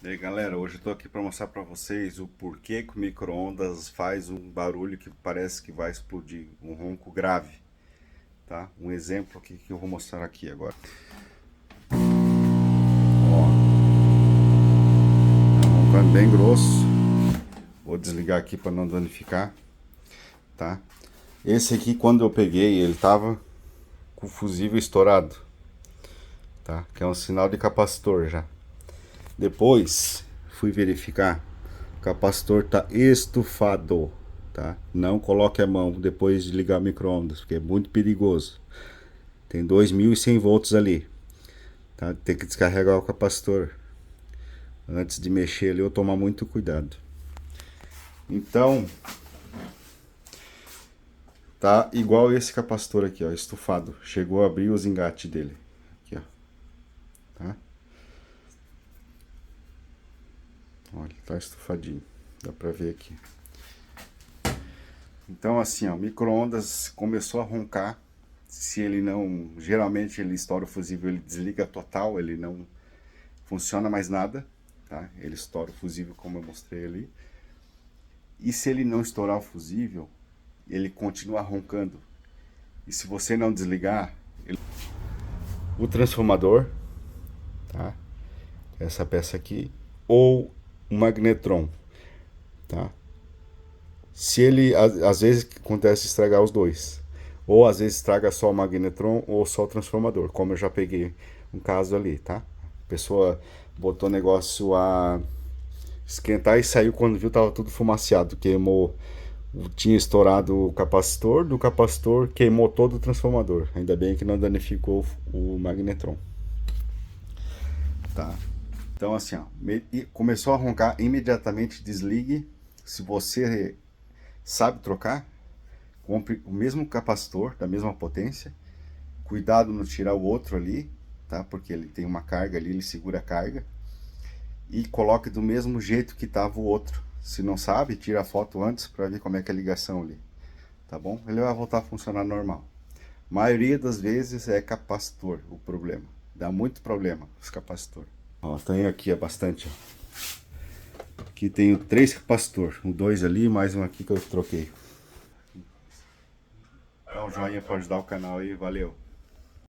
E aí galera, hoje eu tô aqui para mostrar para vocês o porquê que o micro-ondas faz um barulho que parece que vai explodir, um ronco grave, tá? Um exemplo aqui que eu vou mostrar aqui agora. Ó, tá roncando bem grosso. Vou desligar aqui para não danificar, tá? Esse aqui quando eu peguei, ele tava com o fusível estourado, tá? Que é um sinal de capacitor já. Depois fui verificar, o capacitor tá estufado, tá? Não coloque a mão depois de ligar o micro-ondas, porque é muito perigoso. Tem 2100 volts ali, tá? Tem que descarregar o capacitor antes de mexer ali ou tomar muito cuidado. Então, tá igual esse capacitor aqui, ó, estufado. Chegou a abrir os engates dele. Aqui, ó. Tá? Olha, tá estufadinho. Dá pra ver aqui. Então assim, ó, o micro-ondas começou a roncar. Se ele não, geralmente ele estoura o fusível, ele desliga total, ele não funciona mais nada, tá? Ele estoura o fusível como eu mostrei ali. E se ele não estourar o fusível, ele continua roncando. E se você não desligar, o transformador, tá? Essa peça aqui, ou o magnetron, tá? Se ele, às vezes acontece estragar os dois. Ou às vezes estraga só o magnetron ou só o transformador, como eu já peguei um caso ali, tá? A pessoa botou o negócio a esquentar e saiu quando viu tava tudo fumaciado, queimou, tinha estourado o capacitor, do capacitor queimou todo o transformador. Ainda bem que não danificou o magnetron, tá? Então assim, ó, começou a roncar, imediatamente desligue. Se você sabe trocar, compre o mesmo capacitor, da mesma potência. Cuidado no tirar o outro ali, tá? Porque ele tem uma carga ali, ele segura a carga. E coloque do mesmo jeito que estava o outro. Se não sabe, tira a foto antes para ver como é que é a ligação ali. Tá bom? Ele vai voltar a funcionar normal. A maioria das vezes é capacitor o problema. Dá muito problema os capacitores. Ó, tem aqui é bastante. Ó. Aqui tenho 3 capacitores. Um 2 ali, mais um aqui que eu troquei. Dá um joinha para ajudar o canal aí, valeu!